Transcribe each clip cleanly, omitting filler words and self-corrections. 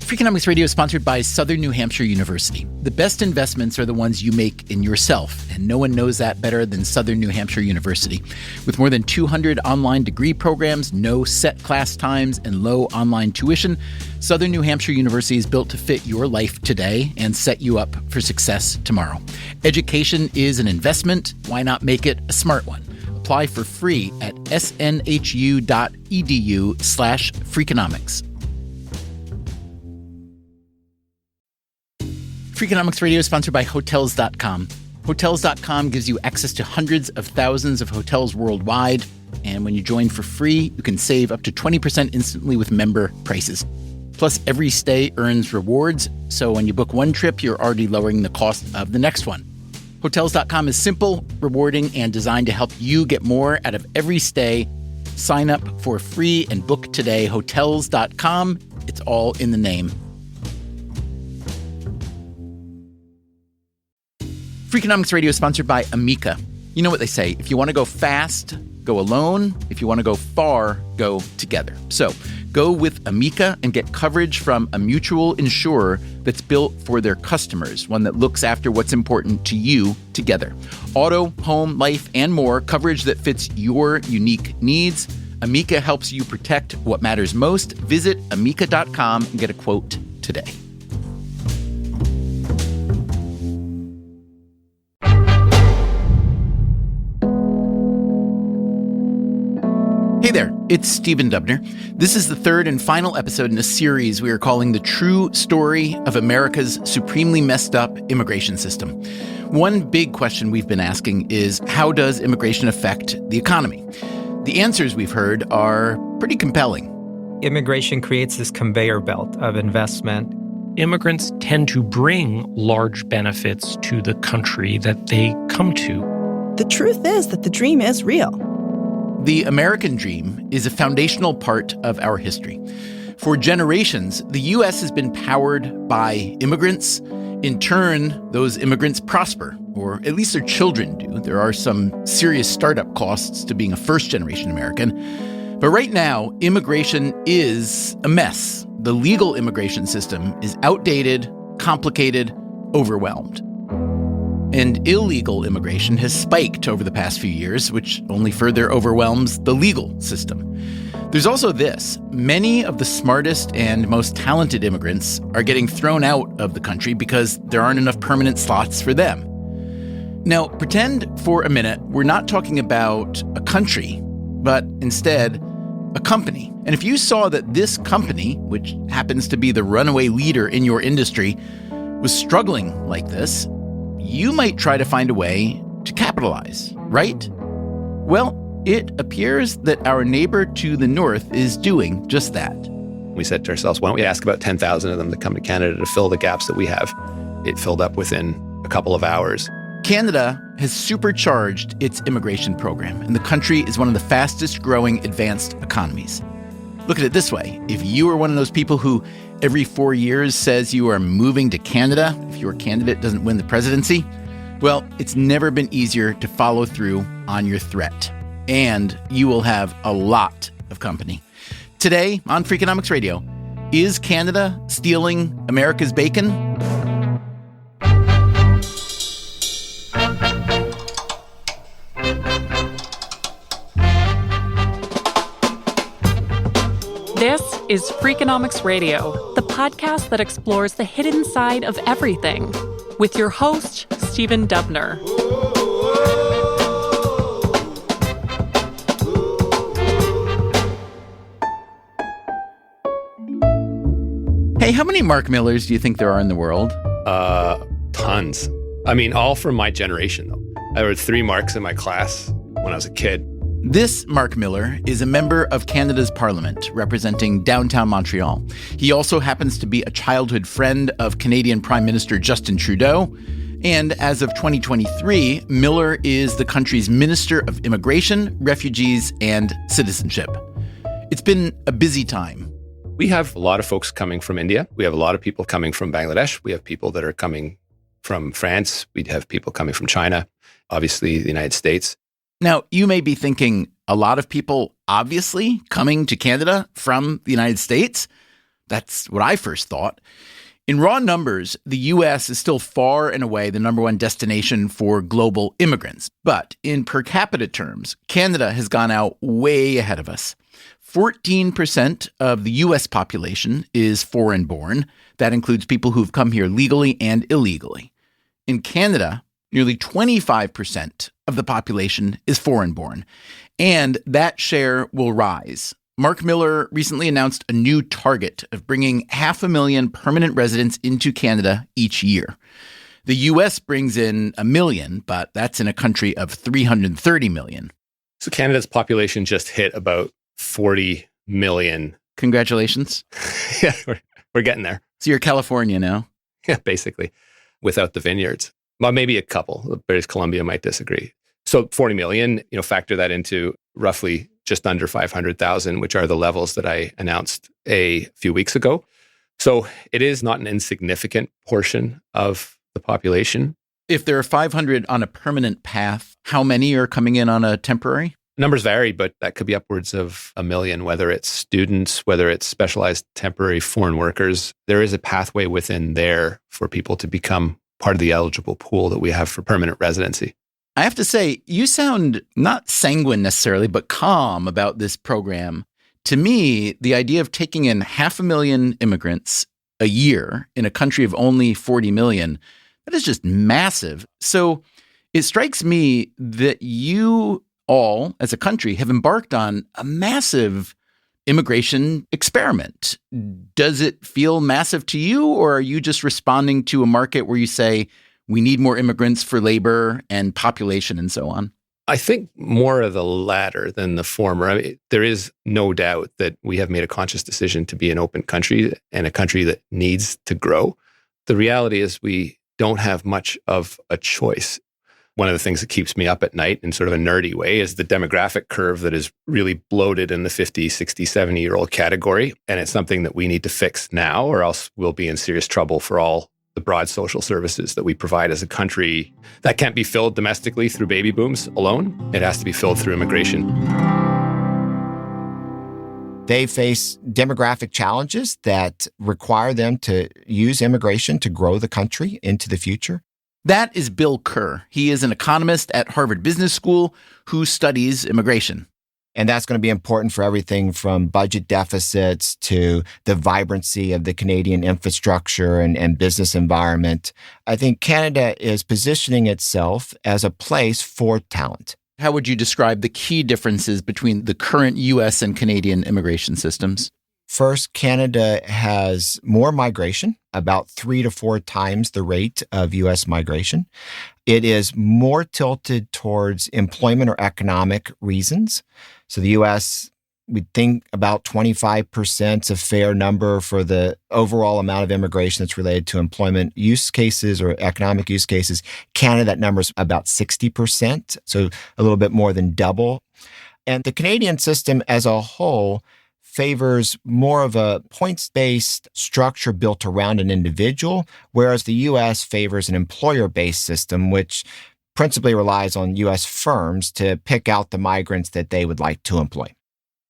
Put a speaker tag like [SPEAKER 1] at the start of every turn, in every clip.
[SPEAKER 1] Freakonomics Radio is sponsored by Southern New Hampshire University. The best investments are the ones you make in yourself, and no one knows that better than Southern New Hampshire University. With more than 200 online degree programs, no set class times, and low online tuition, Southern New Hampshire University is built to fit your life today and set you up for success tomorrow. Education is an investment. Why not make it a smart one? Apply for free at snhu.edu/Freakonomics. Freakonomics Radio is sponsored by Hotels.com. Hotels.com gives you access to hundreds of thousands of hotels worldwide. And when you join for free, you can save up to 20% instantly with member prices. Plus, every stay earns rewards. So when you book one trip, you're already lowering the cost of the next one. Hotels.com is simple, rewarding, and designed to help you get more out of every stay. Sign up for free and book today. Hotels.com. It's all in the name. Freakonomics Radio is sponsored by Amica. You know what they say, if you want to go fast, go alone. If you want to go far, go together. So go with Amica and get coverage from a mutual insurer that's built for their customers, one that looks after what's important to you together. Auto, home, life, and more, coverage that fits your unique needs. Amica helps you protect what matters most. Visit amica.com and get a quote today. Hey there, it's Stephen Dubner. This is the third and final episode in a series we are calling The True Story of America's Supremely Messed Up Immigration System. One big question we've been asking is, how does immigration affect the economy? The answers we've heard are pretty compelling.
[SPEAKER 2] Immigration creates this conveyor belt of investment.
[SPEAKER 3] Immigrants tend to bring large benefits to the country that they come to.
[SPEAKER 4] The truth is that the dream is real.
[SPEAKER 1] The American dream is a foundational part of our history. For generations, the U.S. has been powered by immigrants. In turn, those immigrants prosper, or at least their children do. There are some serious startup costs to being a first-generation American. But right now, immigration is a mess. The legal immigration system is outdated, complicated, overwhelmed. And illegal immigration has spiked over the past few years, which only further overwhelms the legal system. There's also this. Many of the smartest and most talented immigrants are getting thrown out of the country because there aren't enough permanent slots for them. Now, pretend for a minute we're not talking about a country, but instead a company. And if you saw that this company, which happens to be the runaway leader in your industry, was struggling like this, you might try to find a way to capitalize, right? Well, it appears that our neighbor to the north is doing just that.
[SPEAKER 5] We said to ourselves, why don't we ask about 10,000 of them to come to Canada to fill the gaps that we have? It filled up within a couple of hours.
[SPEAKER 1] Canada has supercharged its immigration program, and the country is one of the fastest growing advanced economies. Look at it this way. If you are one of those people who every 4 years says you are moving to Canada if your candidate doesn't win the presidency, well, it's never been easier to follow through on your threat. And you will have a lot of company. Today on Freakonomics Radio, is Canada stealing America's bacon?
[SPEAKER 6] This is Freakonomics Radio, the podcast that explores the hidden side of everything, with your host, Stephen Dubner.
[SPEAKER 1] Hey, how many Mark Millers do you think there are in the world?
[SPEAKER 5] Tons. I mean, all from my generation, though. There were 3 Marks in my class when I was a kid.
[SPEAKER 1] This Mark Miller is a member of Canada's Parliament, representing downtown Montreal. He also happens to be a childhood friend of Canadian Prime Minister Justin Trudeau. And as of 2023, Miller is the country's Minister of Immigration, Refugees, and Citizenship. It's been a busy time.
[SPEAKER 5] We have a lot of folks coming from India. We have a lot of people coming from Bangladesh. We have people that are coming from France. We'd have people coming from China, obviously the United States.
[SPEAKER 1] Now, you may be thinking a lot of people obviously coming to Canada from the United States, That's what I first thought. In raw numbers, the U.S. is still far and away the number one destination for global immigrants. But in per capita terms, Canada has gone out way ahead of us. 14% of the U.S. population is foreign-born. That includes people who've come here legally and illegally. In Canada, nearly 25% of the population is foreign-born, and that share will rise. Mark Miller recently announced a new target of bringing 500,000 permanent residents into Canada each year. The U.S. brings in 1 million, but that's in a country of 330 million.
[SPEAKER 5] So Canada's population just hit about 40 million.
[SPEAKER 1] Congratulations.
[SPEAKER 5] Yeah, we're getting there.
[SPEAKER 1] So you're California now.
[SPEAKER 5] Yeah, basically, without the vineyards. Well, maybe a couple. British Columbia might disagree. So 40 million, factor that into roughly just under 500,000, which are the levels that I announced a few weeks ago. So it is not an insignificant portion of the population.
[SPEAKER 1] If there are 500 on a permanent path, how many are coming in on a temporary?
[SPEAKER 5] Numbers vary, but that could be upwards of 1 million, whether it's students, whether it's specialized temporary foreign workers. There is a pathway within there for people to become part of the eligible pool that we have for permanent residency.
[SPEAKER 1] I have to say, you sound not sanguine necessarily, but calm about this program. To me, the idea of taking in 500,000 immigrants a year in a country of only 40 million, that is just massive. So it strikes me that you all, as a country, have embarked on a massive immigration experiment. Does it feel massive to you, or are you just responding to a market where you say, we need more immigrants for labor and population and so on?
[SPEAKER 5] I think more of the latter than the former. I mean, there is no doubt that we have made a conscious decision to be an open country and a country that needs to grow. The reality is we don't have much of a choice. One of the things that keeps me up at night in sort of a nerdy way is the demographic curve that is really bloated in the 50, 60, 70-year-old category. And it's something that we need to fix now, or else we'll be in serious trouble for all the broad social services that we provide as a country. That can't be filled domestically through baby booms alone. It has to be filled through immigration.
[SPEAKER 7] They face demographic challenges that require them to use immigration to grow the country into the future.
[SPEAKER 1] That is Bill Kerr. He is an economist at Harvard Business School who studies immigration.
[SPEAKER 7] And that's going to be important for everything from budget deficits to the vibrancy of the Canadian infrastructure and business environment. I think Canada is positioning itself as a place for talent.
[SPEAKER 1] How would you describe the key differences between the current U.S. and Canadian immigration systems?
[SPEAKER 7] First, Canada has more migration, about 3 to 4 times the rate of U.S. migration. It is more tilted towards employment or economic reasons. So the U.S., we think about 25% is a fair number for the overall amount of immigration that's related to employment use cases or economic use cases. Canada, that number is about 60%, so a little bit more than double. And the Canadian system as a whole favors more of a points-based structure built around an individual, whereas the U.S. favors an employer-based system, which principally relies on U.S. firms to pick out the migrants that they would like to employ.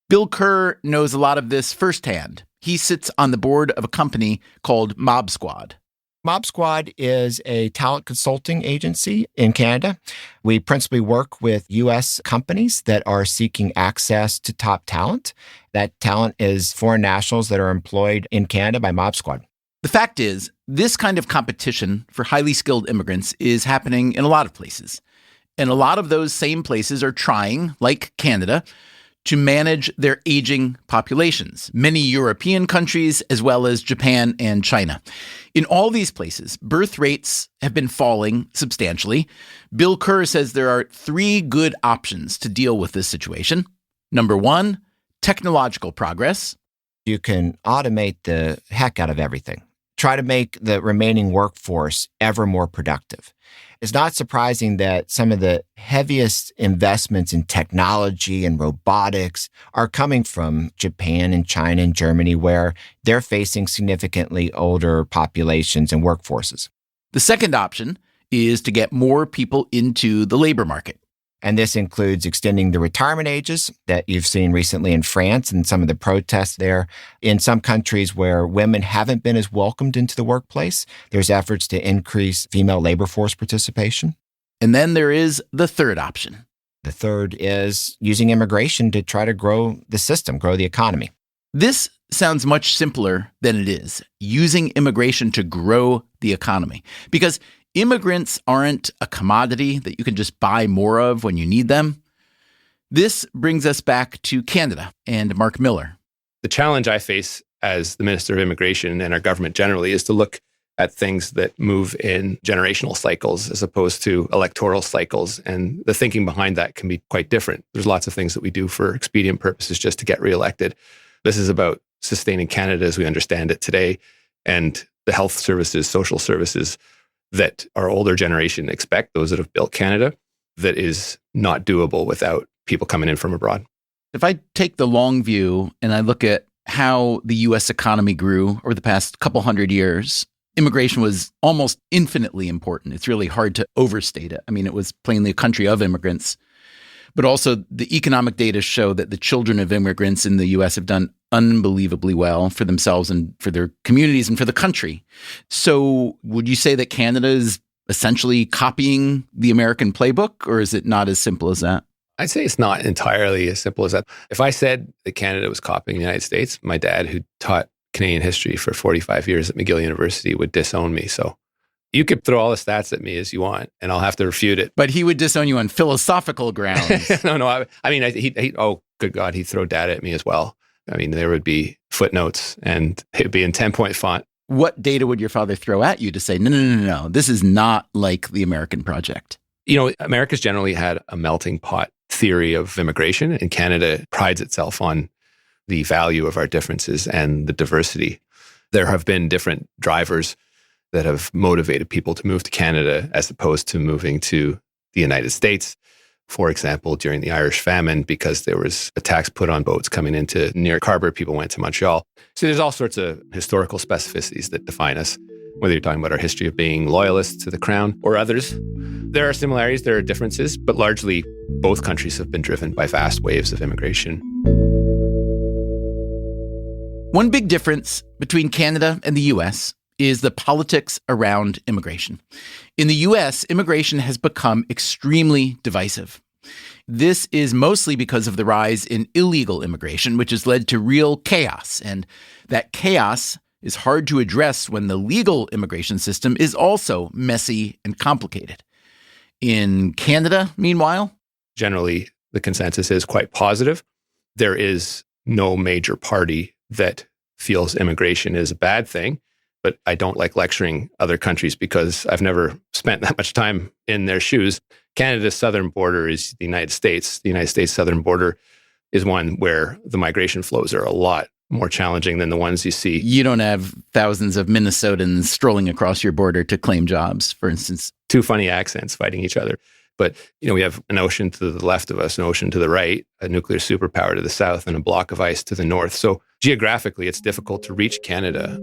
[SPEAKER 1] Bill Kerr knows a lot of this firsthand. He sits on the board of a company called Mob Squad.
[SPEAKER 7] Mob Squad is a talent consulting agency in Canada. We principally work with U.S. companies that are seeking access to top talent. That talent is foreign nationals that are employed in Canada by Mob Squad.
[SPEAKER 1] The fact is, this kind of competition for highly skilled immigrants is happening in a lot of places. And a lot of those same places are trying, like Canada, to manage their aging populations, many European countries, as well as Japan and China. In all these places, birth rates have been falling substantially. Bill Kerr says there are 3 good options to deal with this situation. Number 1, technological progress.
[SPEAKER 7] You can automate the heck out of everything. Try to make the remaining workforce ever more productive. It's not surprising that some of the heaviest investments in technology and robotics are coming from Japan and China and Germany, where they're facing significantly older populations and workforces.
[SPEAKER 1] The second option is to get more people into the labor market.
[SPEAKER 7] And this includes extending the retirement ages that you've seen recently in France and some of the protests there. In some countries where women haven't been as welcomed into the workplace, there's efforts to increase female labor force participation.
[SPEAKER 1] And then there is the third option.
[SPEAKER 7] The third is using immigration to try to grow the system, grow the economy.
[SPEAKER 1] This sounds much simpler than it is, using immigration to grow the economy. Because immigrants aren't a commodity that you can just buy more of when you need them. This brings us back to Canada and Mark Miller.
[SPEAKER 5] The challenge I face as the Minister of Immigration and our government generally is to look at things that move in generational cycles as opposed to electoral cycles. And the thinking behind that can be quite different. There's lots of things that we do for expedient purposes just to get reelected. This is about sustaining Canada as we understand it today and the health services, social services that our older generation expect, those that have built Canada, that is not doable without people coming in from abroad.
[SPEAKER 1] If I take the long view and I look at how the U.S. economy grew over the past couple hundred years, immigration was almost infinitely important. It's really hard to overstate it. I mean, it was plainly a country of immigrants. But also the economic data show that the children of immigrants in the U.S. have done unbelievably well for themselves and for their communities and for the country. So would you say that Canada is essentially copying the American playbook, or is it not as simple as that?
[SPEAKER 5] I'd say it's not entirely as simple as that. If I said that Canada was copying the United States, my dad, who taught Canadian history for 45 years at McGill University, would disown me. So you could throw all the stats at me as you want, and I'll have to refute it.
[SPEAKER 1] But he would disown you on philosophical grounds.
[SPEAKER 5] No. I mean, oh, good God, he'd throw data at me as well. I mean, there would be footnotes, and it would be in 10-point font.
[SPEAKER 1] What data would your father throw at you to say, no, this is not like the American project?
[SPEAKER 5] You know, America's generally had a melting pot theory of immigration, and Canada prides itself on the value of our differences and the diversity. There have been different drivers that have motivated people to move to Canada as opposed to moving to the United States. For example, during the Irish famine, because there was a tax put on boats coming into near Carver, people went to Montreal. So there's all sorts of historical specificities that define us, whether you're talking about our history of being loyalists to the crown or others. There are similarities, there are differences, but largely both countries have been driven by vast waves of immigration.
[SPEAKER 1] One big difference between Canada and the U.S. is the politics around immigration. In the U.S., immigration has become extremely divisive. This is mostly because of the rise in illegal immigration, which has led to real chaos. And that chaos is hard to address when the legal immigration system is also messy and complicated. In Canada, meanwhile,
[SPEAKER 5] generally the consensus is quite positive. There is no major party that feels immigration is a bad thing. But I don't like lecturing other countries because I've never spent that much time in their shoes. Canada's southern border is the United States. The United States southern border is one where the migration flows are a lot more challenging than the ones you see.
[SPEAKER 1] You don't have thousands of Minnesotans strolling across your border to claim jobs, for instance.
[SPEAKER 5] Two funny accents fighting each other. But, we have an ocean to the left of us, an ocean to the right, a nuclear superpower to the south, and a block of ice to the north. So geographically, it's difficult to reach Canada.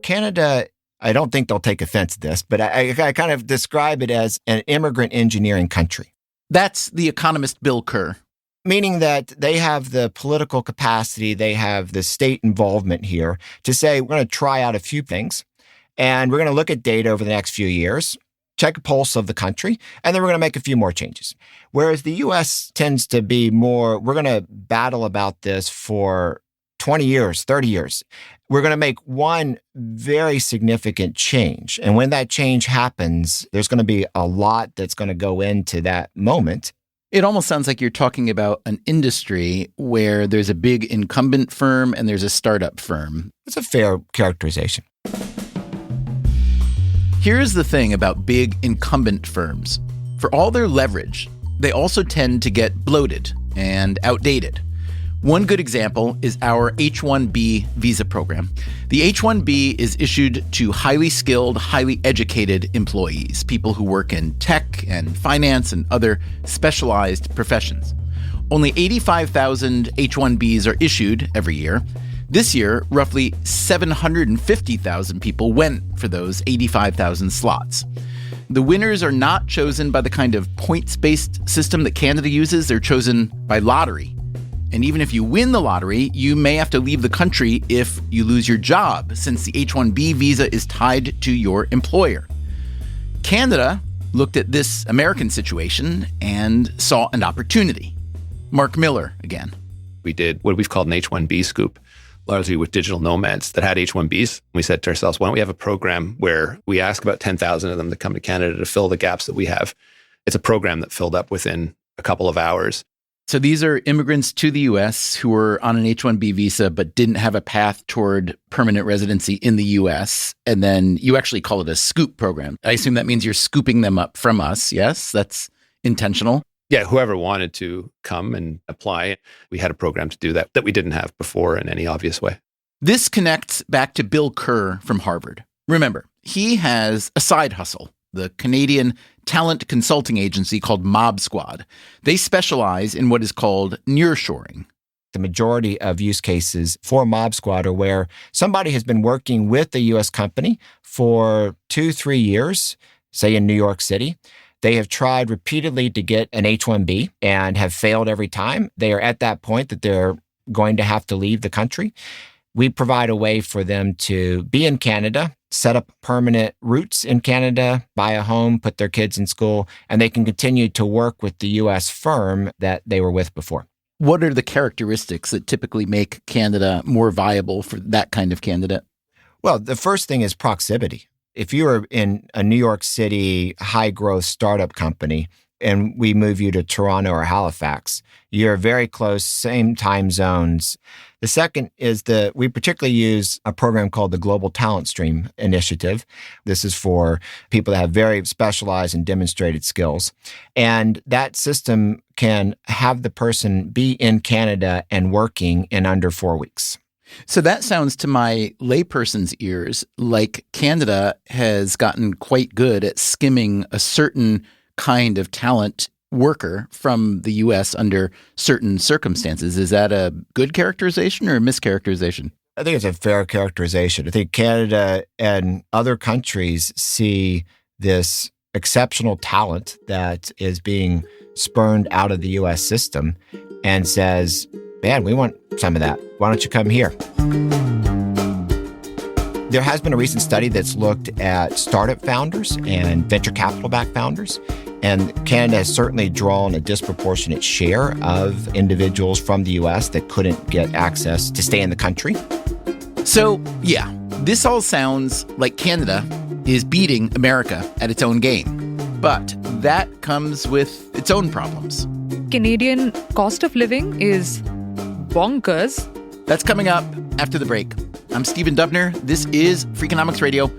[SPEAKER 7] Canada, I don't think they'll take offense to this, but I kind of describe it as an immigrant engineering country.
[SPEAKER 1] That's the economist Bill Kerr.
[SPEAKER 7] Meaning that they have the political capacity, they have the state involvement here to say, we're going to try out a few things, and we're going to look at data over the next few years, check a pulse of the country, and then we're going to make a few more changes. Whereas the U.S. tends to be more, we're going to battle about this for 20 years, 30 years. We're going to make one very significant change. And when that change happens, there's going to be a lot that's going to go into that moment.
[SPEAKER 1] It almost sounds like you're talking about an industry where there's a big incumbent firm and there's a startup firm.
[SPEAKER 7] It's a fair characterization.
[SPEAKER 1] Here's the thing about big incumbent firms. For all their leverage, they also tend to get bloated and outdated. One good example is our H-1B visa program. The H-1B is issued to highly skilled, highly educated employees, people who work in tech and finance and other specialized professions. Only 85,000 H-1Bs are issued every year. This year, roughly 750,000 people went for those 85,000 slots. The winners are not chosen by the kind of points-based system that Canada uses. They're chosen by lottery. And even if you win the lottery, you may have to leave the country if you lose your job, since the H-1B visa is tied to your employer. Canada looked at this American situation and saw an opportunity. Mark Miller again.
[SPEAKER 5] We did what we've called an H-1B scoop, largely with digital nomads that had H-1Bs. We said to ourselves, why don't we have a program where we ask about 10,000 of them to come to Canada to fill the gaps that we have? It's a program that filled up within a couple of hours.
[SPEAKER 1] So these are immigrants to the U.S. who were on an H-1B visa but didn't have a path toward permanent residency in the U.S. And then you actually call it a scoop program. I assume that means you're scooping them up from us. Yes, that's intentional.
[SPEAKER 5] Yeah, whoever wanted to come and apply, we had a program to do that we didn't have before in any obvious way.
[SPEAKER 1] This connects back to Bill Kerr from Harvard. Remember, he has a side hustle, the Canadian talent consulting agency called Mob Squad. They specialize in what is called nearshoring.
[SPEAKER 7] The majority of use cases for Mob Squad are where somebody has been working with a U.S. company for 2-3 years, say in New York City. They have tried repeatedly to get an H-1B and have failed every time. They are at that point that they're going to have to leave the country. We provide a way for them to be in Canada, set up permanent roots in Canada, buy a home, put their kids in school, and they can continue to work with the U.S. firm that they were with before.
[SPEAKER 1] What are the characteristics that typically make Canada more viable for that kind of candidate?
[SPEAKER 7] Well, the first thing is proximity. If you are in a New York City high-growth startup company and we move you to Toronto or Halifax, you're very close, same time zones. The second is that we particularly use a program called the Global Talent Stream Initiative. This is for people that have very specialized and demonstrated skills. And that system can have the person be in Canada and working in under 4 weeks.
[SPEAKER 1] So that sounds to my layperson's ears like Canada has gotten quite good at skimming a certain kind of talent worker from the U.S. under certain circumstances. Is that a good characterization or a mischaracterization?
[SPEAKER 7] I think it's a fair characterization. I think Canada and other countries see this exceptional talent that is being spurned out of the U.S. system and says, man, we want some of that. Why don't you come here? There has been a recent study that's looked at startup founders and venture capital-backed founders. And Canada has certainly drawn a disproportionate share of individuals from the U.S. that couldn't get access to stay in the country.
[SPEAKER 1] So, yeah, this all sounds like Canada is beating America at its own game. But that comes with its own problems.
[SPEAKER 8] Canadian cost of living is bonkers.
[SPEAKER 1] That's coming up after the break. I'm Stephen Dubner. This is Freakonomics Radio.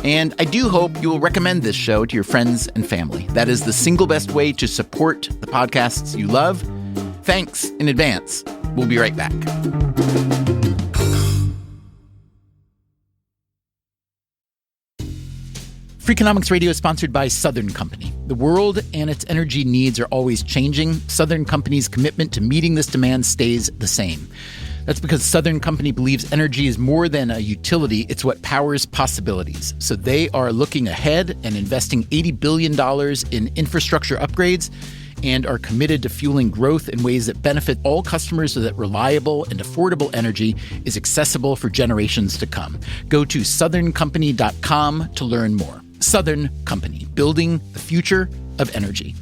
[SPEAKER 1] And I do hope you will recommend this show to your friends and family. That is the single best way to support the podcasts you love. Thanks in advance. We'll be right back. Freakonomics Radio is sponsored by Southern Company. The world and its energy needs are always changing. Southern Company's commitment to meeting this demand stays the same. That's because Southern Company believes energy is more than a utility, it's what powers possibilities. So they are looking ahead and investing $80 billion in infrastructure upgrades and are committed to fueling growth in ways that benefit all customers so that reliable and affordable energy is accessible for generations to come. Go to southerncompany.com to learn more. Southern Company, building the future of energy.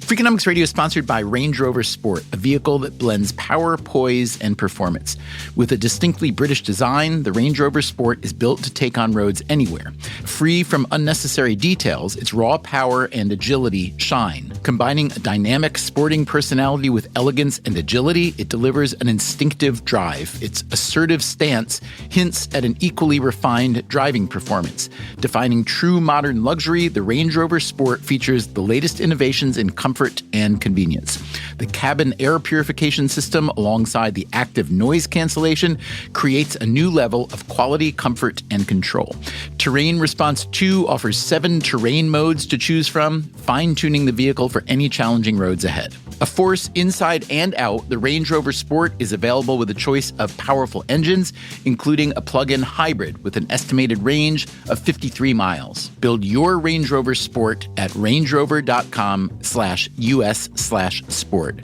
[SPEAKER 1] Freakonomics Radio is sponsored by Range Rover Sport, a vehicle that blends power, poise, and performance. With a distinctly British design, the Range Rover Sport is built to take on roads anywhere. Free from unnecessary details, its raw power and agility shine. Combining a dynamic sporting personality with elegance and agility, it delivers an instinctive drive. Its assertive stance hints at an equally refined driving performance. Defining true modern luxury, the Range Rover Sport features the latest innovations in comfort comfort and convenience. The cabin air purification system, alongside the active noise cancellation, creates a new level of quality, comfort, and control. Terrain Response 2 offers 7 terrain modes to choose from, fine-tuning the vehicle for any challenging roads ahead. A force inside and out, the Range Rover Sport is available with a choice of powerful engines, including a plug-in hybrid with an estimated range of 53 miles. Build your Range Rover Sport at rangerover.com/US/sport.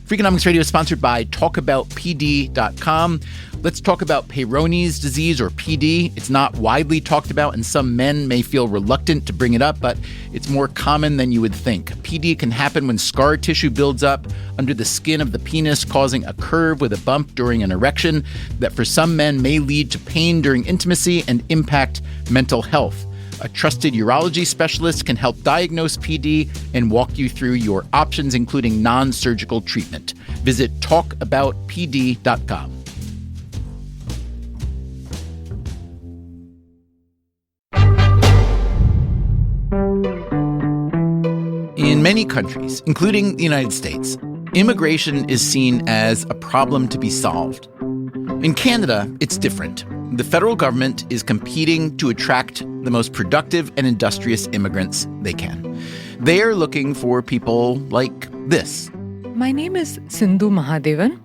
[SPEAKER 1] Freakonomics Radio is sponsored by TalkAboutPD.com. Let's talk about Peyronie's disease, or PD. It's not widely talked about, and some men may feel reluctant to bring it up, but it's more common than you would think. PD can happen when scar tissue builds up under the skin of the penis, causing a curve with a bump during an erection that for some men may lead to pain during intimacy and impact mental health. A trusted urology specialist can help diagnose PD and walk you through your options, including non-surgical treatment. Visit talkaboutpd.com. In many countries, including the United States, immigration is seen as a problem to be solved. In Canada, it's different. The federal government is competing to attract the most productive and industrious immigrants they can. They are looking for people like this.
[SPEAKER 8] My name is Sindhu Mahadevan.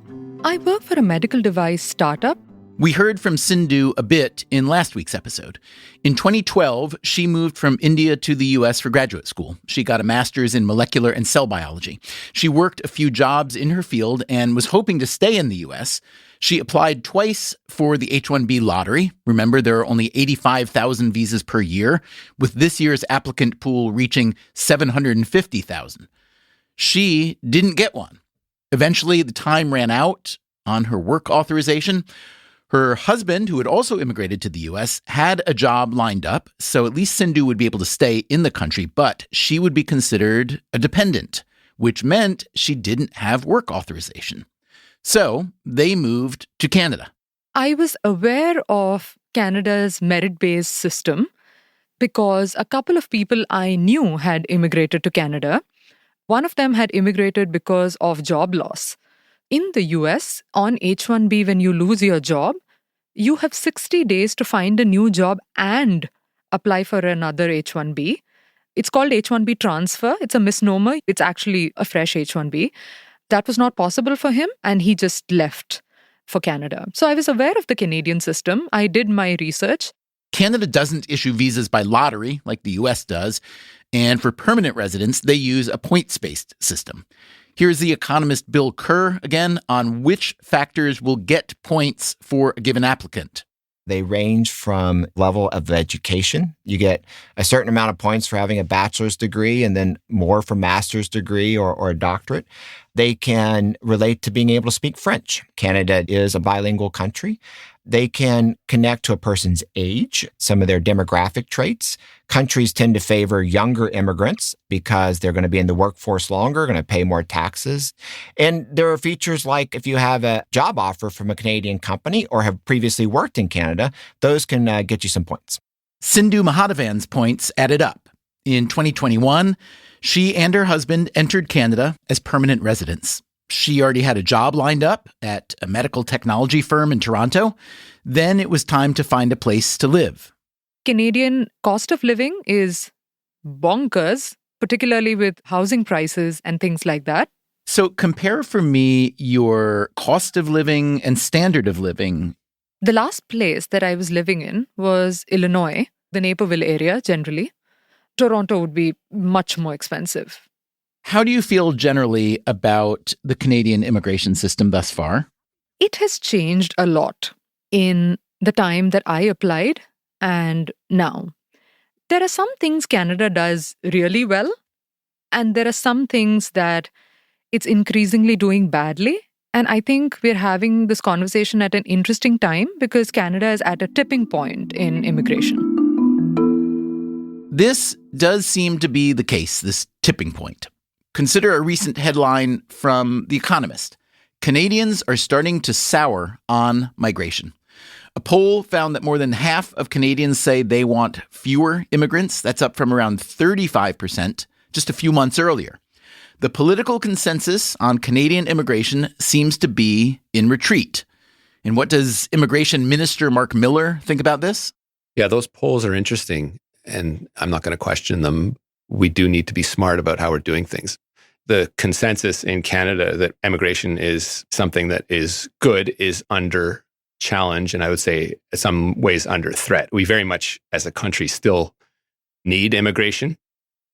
[SPEAKER 8] I work for a medical device startup.
[SPEAKER 1] We heard from Sindhu a bit in last week's episode. In 2012, she moved from India to the U.S. for graduate school. She got a master's in molecular and cell biology. She worked a few jobs in her field and was hoping to stay in the U.S. She applied twice for the H-1B lottery. Remember, there are only 85,000 visas per year, with this year's applicant pool reaching 750,000. She didn't get one. Eventually, the time ran out on her work authorization. Her husband, who had also immigrated to the U.S., had a job lined up, so at least Sindhu would be able to stay in the country, but she would be considered a dependent, which meant she didn't have work authorization. So they moved to Canada.
[SPEAKER 8] I was aware of Canada's merit-based system because a couple of people I knew had immigrated to Canada. One of them had immigrated because of job loss. In the US, on H-1B, when you lose your job, you have 60 days to find a new job and apply for another H-1B. It's called H-1B transfer. It's a misnomer. It's actually a fresh H-1B. That was not possible for him, and he just left for Canada. So I was aware of the Canadian system. I did my research.
[SPEAKER 1] Canada doesn't issue visas by lottery like the U.S. does, and for permanent residents, they use a points-based system. Here's the economist Bill Kerr again on which factors will get points for a given applicant.
[SPEAKER 7] They range from level of education. You get a certain amount of points for having a bachelor's degree and then more for master's degree or a doctorate. They can relate to being able to speak French. Canada is a bilingual country. They can connect to a person's age, some of their demographic traits. Countries tend to favor younger immigrants because they're going to be in the workforce longer, going to pay more taxes. And there are features like if you have a job offer from a Canadian company or have previously worked in Canada, those can get you some points.
[SPEAKER 1] Sindhu Mahadevan's points added up. In 2021, she and her husband entered Canada as permanent residents. She already had a job lined up at a medical technology firm in Toronto. Then it was time to find a place to live.
[SPEAKER 8] Canadian cost of living is bonkers, particularly with housing prices and things like that.
[SPEAKER 1] So compare for me your cost of living and standard of living.
[SPEAKER 8] The last place that I was living in was Illinois, the Naperville area generally. Toronto would be much more expensive.
[SPEAKER 1] How do you feel generally about the Canadian immigration system thus far?
[SPEAKER 8] It has changed a lot in the time that I applied and now. There are some things Canada does really well, and there are some things that it's increasingly doing badly. And I think we're having this conversation at an interesting time because Canada is at a tipping point in immigration.
[SPEAKER 1] This does seem to be the case, this tipping point. Consider a recent headline from The Economist. Canadians are starting to sour on migration. A poll found that more than half of Canadians say they want fewer immigrants. That's up from around 35% just a few months earlier. The political consensus on Canadian immigration seems to be in retreat. And what does Immigration Minister Mark Miller think about this?
[SPEAKER 5] Yeah, those polls are interesting, and I'm not going to question them. We do need to be smart about how we're doing things. The consensus in Canada that immigration is something that is good is under challenge, and I would say in some ways under threat. We very much, as a country, still need immigration.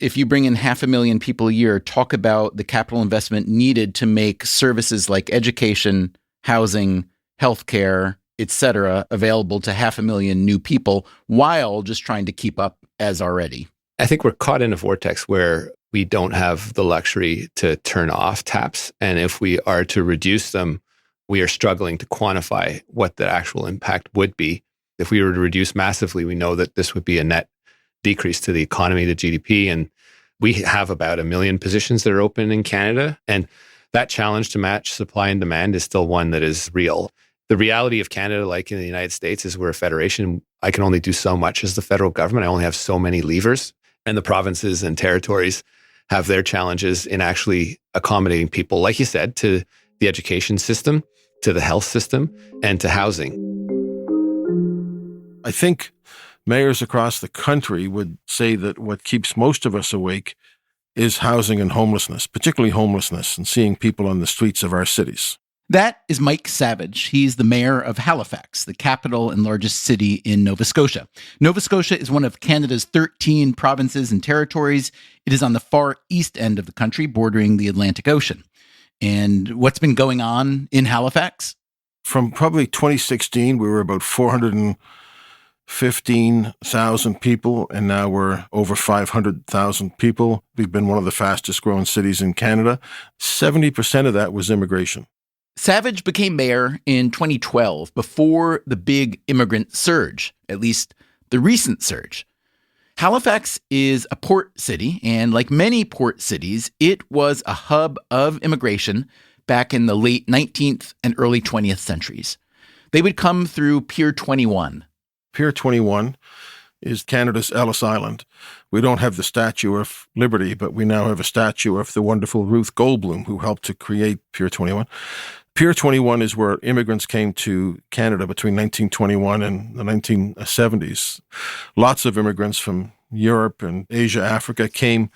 [SPEAKER 1] If you bring in 500,000 people a year, talk about the capital investment needed to make services like education, housing, healthcare, et cetera, available to 500,000 new people while just trying to keep up as already.
[SPEAKER 5] I think we're caught in a vortex where we don't have the luxury to turn off taps. And if we are to reduce them, we are struggling to quantify what the actual impact would be. If we were to reduce massively, we know that this would be a net decrease to the economy, the GDP. And we have about 1 million positions that are open in Canada. And that challenge to match supply and demand is still one that is real. The reality of Canada, like in the United States, is we're a federation. I can only do so much as the federal government. I only have so many levers. And the provinces and territories have their challenges in actually accommodating people, like you said, to the education system, to the health system, and to housing.
[SPEAKER 9] I think mayors across the country would say that what keeps most of us awake is housing and homelessness, particularly homelessness and seeing people on the streets of our cities.
[SPEAKER 1] That is Mike Savage. He's the mayor of Halifax, the capital and largest city in Nova Scotia. Nova Scotia is one of Canada's 13 provinces and territories. It is on the far east end of the country, bordering the Atlantic Ocean. And what's been going on in Halifax?
[SPEAKER 9] From probably 2016, we were about 415,000 people, and now we're over 500,000 people. We've been one of the fastest growing cities in Canada. 70% of that was immigration.
[SPEAKER 1] Savage became mayor in 2012 before the big immigrant surge, at least the recent surge. Halifax is a port city, and like many port cities, it was a hub of immigration back in the late 19th and early 20th centuries. They would come through Pier 21.
[SPEAKER 9] Pier 21 is Canada's Ellis Island. We don't have the Statue of Liberty, but we now have a statue of the wonderful Ruth Goldblum, who helped to create Pier 21. Pier 21 is where immigrants came to Canada between 1921 and the 1970s. Lots of immigrants from Europe and Asia, Africa came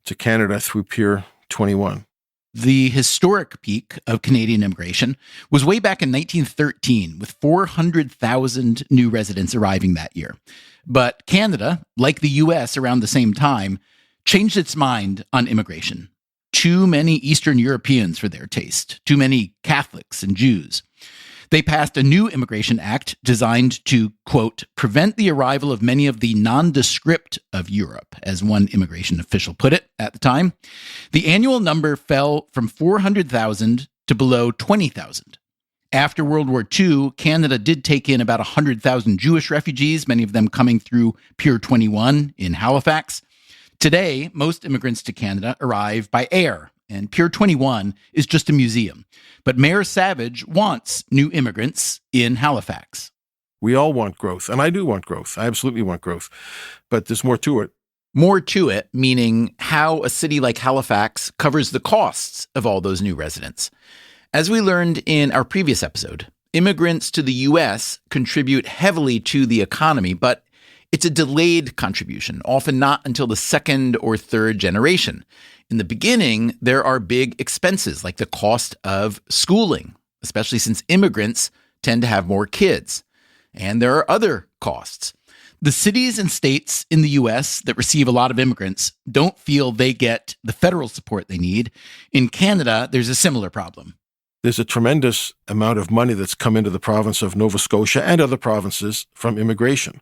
[SPEAKER 9] to Canada through Pier 21.
[SPEAKER 1] The historic peak of Canadian immigration was way back in 1913, with 400,000 new residents arriving that year. But Canada, like the U.S. around the same time, changed its mind on immigration. Too many Eastern Europeans for their taste, too many Catholics and Jews. They passed a new immigration act designed to, quote, prevent the arrival of many of the nondescript of Europe, as one immigration official put it at the time. The annual number fell from 400,000 to below 20,000. After World War II, Canada did take in about 100,000 Jewish refugees, many of them coming through Pier 21 in Halifax. Today, most immigrants to Canada arrive by air, and Pier 21 is just a museum. But Mayor Savage wants new immigrants in Halifax.
[SPEAKER 9] We all want growth, and I do want growth. I absolutely want growth, but there's more to it.
[SPEAKER 1] More to it, meaning how a city like Halifax covers the costs of all those new residents. As we learned in our previous episode, immigrants to the U.S. contribute heavily to the economy, but it's a delayed contribution, often not until the second or third generation. In the beginning, there are big expenses like the cost of schooling, especially since immigrants tend to have more kids. And there are other costs. The cities and states in the U.S. that receive a lot of immigrants don't feel they get the federal support they need. In Canada, there's a similar problem.
[SPEAKER 9] There's a tremendous amount of money that's come into the province of Nova Scotia and other provinces from immigration.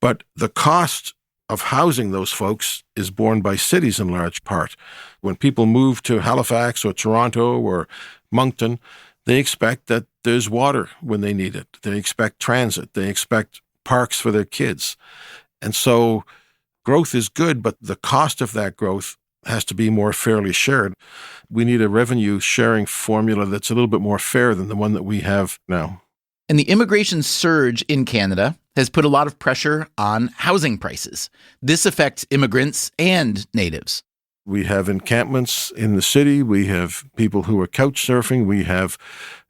[SPEAKER 9] But the cost of housing those folks is borne by cities in large part. When people move to Halifax or Toronto or Moncton, they expect that there's water when they need it. They expect transit. They expect parks for their kids. And so growth is good, but the cost of that growth has to be more fairly shared. We need a revenue sharing formula that's a little bit more fair than the one that we have now.
[SPEAKER 1] And the immigration surge in Canada has put a lot of pressure on housing prices. This affects immigrants and natives.
[SPEAKER 9] We have encampments in the city. We have people who are couch surfing. We have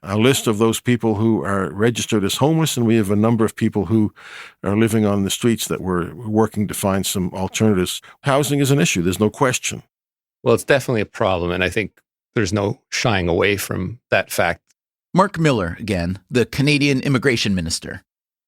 [SPEAKER 9] a list of those people who are registered as homeless, and we have a number of people who are living on the streets that we're working to find some alternatives. Housing is an issue. There's no question.
[SPEAKER 5] Well, it's definitely a problem, and I think there's no shying away from that fact.
[SPEAKER 1] Mark Miller, again, the Canadian immigration minister.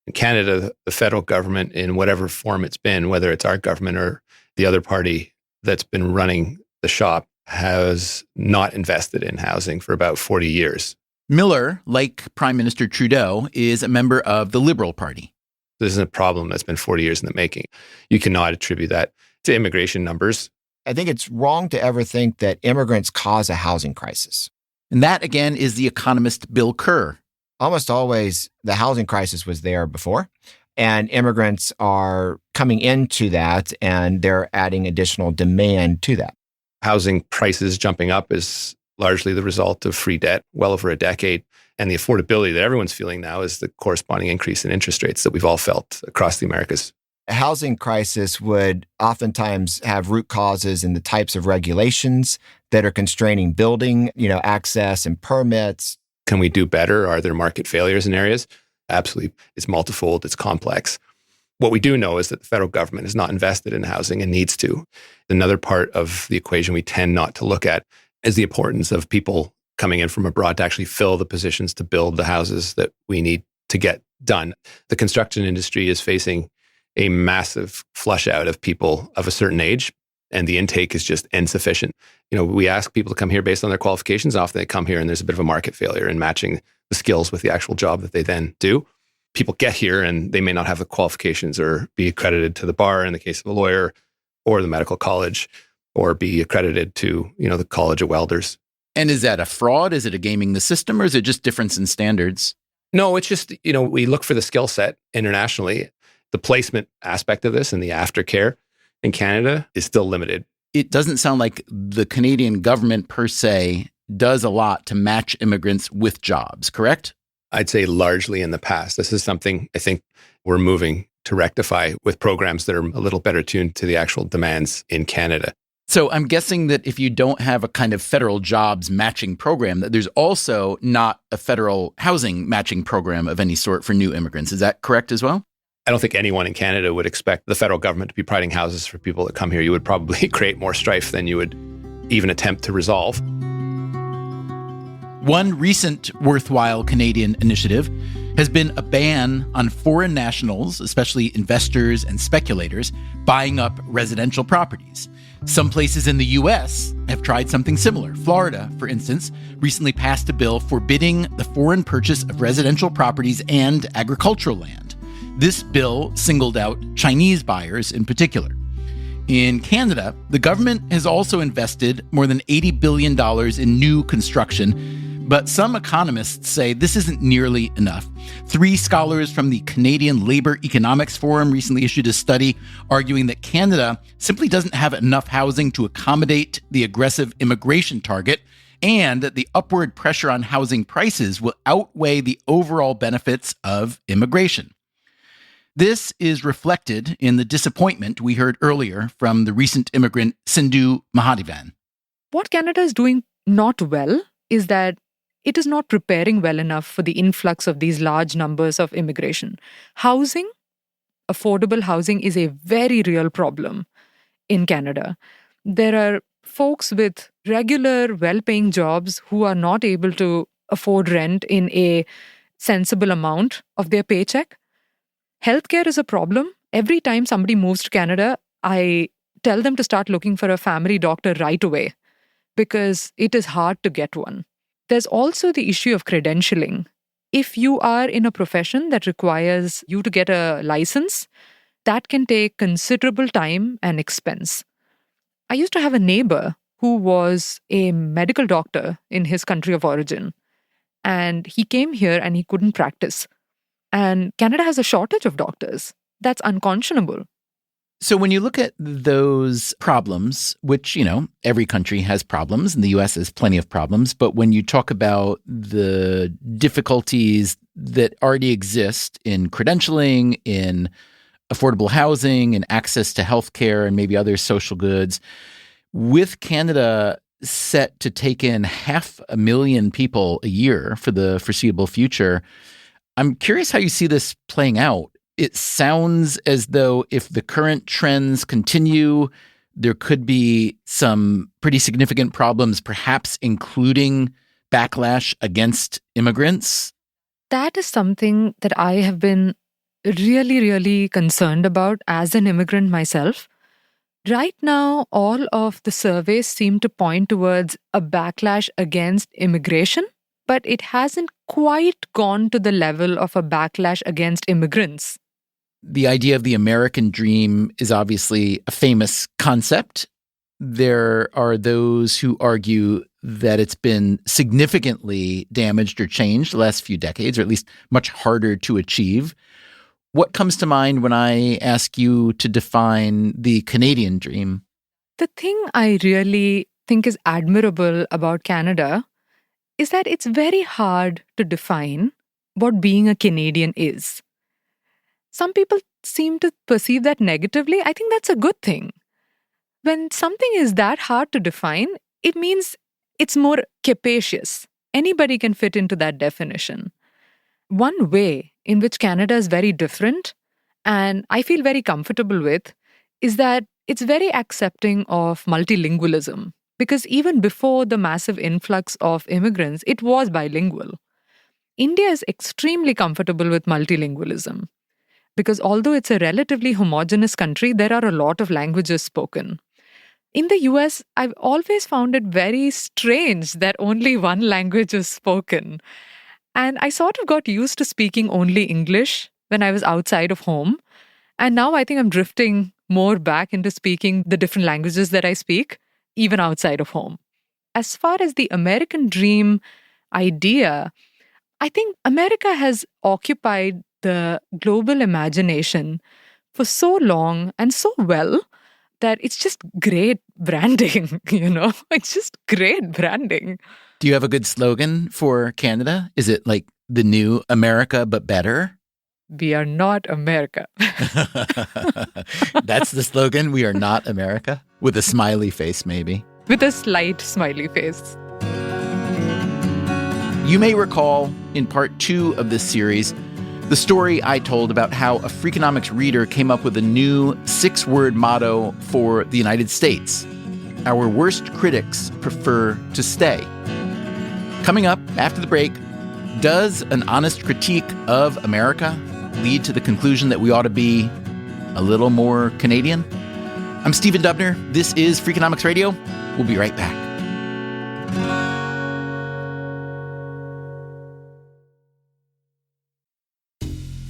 [SPEAKER 5] In Canada, the federal government, in whatever form it's been, whether it's our government or the other party that's been running the shop, has not invested in housing for about 40 years.
[SPEAKER 1] Miller, like Prime Minister Trudeau, is a member of the Liberal Party.
[SPEAKER 5] This is a problem that's been 40 years in the making. You cannot attribute that to immigration numbers.
[SPEAKER 7] I think it's wrong to ever think that immigrants cause a housing crisis.
[SPEAKER 1] And that, again, is the economist Bill Kerr.
[SPEAKER 7] Almost always, the housing crisis was there before, and immigrants are coming into that, and they're adding additional demand to that.
[SPEAKER 5] Housing prices jumping up is largely the result of free debt, well over a decade. And the affordability that everyone's feeling now is the corresponding increase in interest rates that we've all felt across the Americas.
[SPEAKER 7] A housing crisis would oftentimes have root causes in the types of regulations that are constraining building, access and permits.
[SPEAKER 5] Can we do better? Are there market failures in areas? Absolutely. It's multifold. It's complex. What we do know is that the federal government is not invested in housing and needs to. Another part of the equation we tend not to look at is the importance of people coming in from abroad to actually fill the positions to build the houses that we need to get done. The construction industry is facing a massive flush out of people of a certain age, and the intake is just insufficient. We ask people to come here based on their qualifications. Often they come here and there's a bit of a market failure in matching the skills with the actual job that they then do. People get here and they may not have the qualifications or be accredited to the bar in the case of a lawyer or the medical college, or be accredited to, the College of Welders.
[SPEAKER 1] And is that a fraud? Is it a gaming the system, or is it just difference in standards?
[SPEAKER 5] No, it's just, we look for the skill set internationally. The placement aspect of this and the aftercare in Canada is still limited.
[SPEAKER 1] It doesn't sound like the Canadian government per se does a lot to match immigrants with jobs, correct?
[SPEAKER 5] I'd say largely in the past. This is something I think we're moving to rectify with programs that are a little better tuned to the actual demands in Canada.
[SPEAKER 1] So I'm guessing that if you don't have a kind of federal jobs matching program, that there's also not a federal housing matching program of any sort for new immigrants. Is that correct as well?
[SPEAKER 5] I don't think anyone in Canada would expect the federal government to be providing houses for people that come here. You would probably create more strife than you would even attempt to resolve.
[SPEAKER 1] One recent worthwhile Canadian initiative has been a ban on foreign nationals, especially investors and speculators, buying up residential properties. Some places in the U.S. have tried something similar. Florida, for instance, recently passed a bill forbidding the foreign purchase of residential properties and agricultural land. This bill singled out Chinese buyers in particular. In Canada, the government has also invested more than $80 billion in new construction, but some economists say this isn't nearly enough. 3 scholars from the Canadian Labour Economics Forum recently issued a study arguing that Canada simply doesn't have enough housing to accommodate the aggressive immigration target, and that the upward pressure on housing prices will outweigh the overall benefits of immigration. This is reflected in the disappointment we heard earlier from the recent immigrant Sindhu Mahadevan.
[SPEAKER 8] What Canada is doing not well is that it is not preparing well enough for the influx of these large numbers of immigration. Housing, affordable housing, is a very real problem in Canada. There are folks with regular, well-paying jobs who are not able to afford rent in a sensible amount of their paycheck. Healthcare is a problem. Every time somebody moves to Canada, I tell them to start looking for a family doctor right away because it is hard to get one. There's also the issue of credentialing. If you are in a profession that requires you to get a license, that can take considerable time and expense. I used to have a neighbor who was a medical doctor in his country of origin, and he came here and he couldn't practice. And Canada has a shortage of doctors. That's unconscionable.
[SPEAKER 1] So when you look at those problems, which, every country has problems, and the U.S. has plenty of problems, but when you talk about the difficulties that already exist in credentialing, in affordable housing, and access to healthcare, and maybe other social goods, with Canada set to take in 500,000 people a year for the foreseeable future, I'm curious how you see this playing out. It sounds as though if the current trends continue, there could be some pretty significant problems, perhaps including backlash against immigrants.
[SPEAKER 8] That is something that I have been really, really concerned about as an immigrant myself. Right now, all of the surveys seem to point towards a backlash against immigration, but it hasn't quite gone to the level of a backlash against immigrants.
[SPEAKER 1] The idea of the American dream is obviously a famous concept. There are those who argue that it's been significantly damaged or changed the last few decades, or at least much harder to achieve. What comes to mind when I ask you to define the Canadian dream?
[SPEAKER 8] The thing I really think is admirable about Canada is that it's very hard to define what being a Canadian is. Some people seem to perceive that negatively. I think that's a good thing. When something is that hard to define, it means it's more capacious. Anybody can fit into that definition. One way in which Canada is very different, and I feel very comfortable with, is that it's very accepting of multilingualism. Because even before the massive influx of immigrants, it was bilingual. India is extremely comfortable with multilingualism. Because although it's a relatively homogeneous country, there are a lot of languages spoken. In the US, I've always found it very strange that only one language is spoken. And I sort of got used to speaking only English when I was outside of home. And now I think I'm drifting more back into speaking the different languages that I speak, even outside of home. As far as the American dream idea, I think America has occupied the global imagination for so long and so well that it's just great branding, It's just great branding.
[SPEAKER 1] Do you have a good slogan for Canada? Is it like the new America, but better?
[SPEAKER 8] We are not America.
[SPEAKER 1] That's the slogan? We are not America? With a smiley face, maybe.
[SPEAKER 8] With a slight smiley face.
[SPEAKER 1] You may recall in part 2 of this series, the story I told about how a Freakonomics reader came up with a new 6-word motto for the United States. Our worst critics prefer to stay. Coming up after the break, does an honest critique of America lead to the conclusion that we ought to be a little more Canadian? I'm Stephen Dubner. This is Freakonomics Radio. We'll be right back.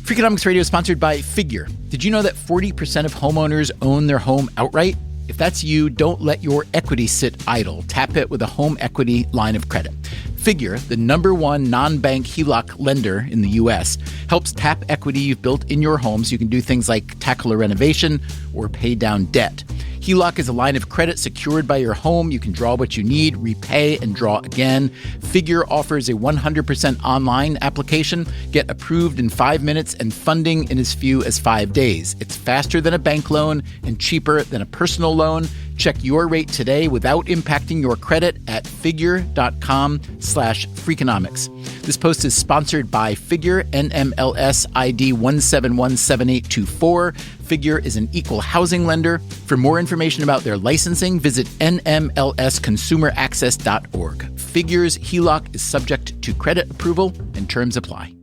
[SPEAKER 1] Freakonomics Radio is sponsored by Figure. Did you know that 40% of homeowners own their home outright? If that's you, don't let your equity sit idle. Tap it with a home equity line of credit. Figure, the #1 non-bank HELOC lender in the U.S., helps tap equity you've built in your home so you can do things like tackle a renovation or pay down debt. HELOC is a line of credit secured by your home. You can draw what you need, repay, and draw again. Figure offers a 100% online application. Get approved in 5 minutes and funding in as few as 5 days. It's faster than a bank loan and cheaper than a personal loan. Check your rate today without impacting your credit at figure.com/Freakonomics. This post is sponsored by Figure, NMLS ID 1717824. Figure is an equal housing lender. For more information about their licensing, visit nmlsconsumeraccess.org. Figure's HELOC is subject to credit approval and terms apply.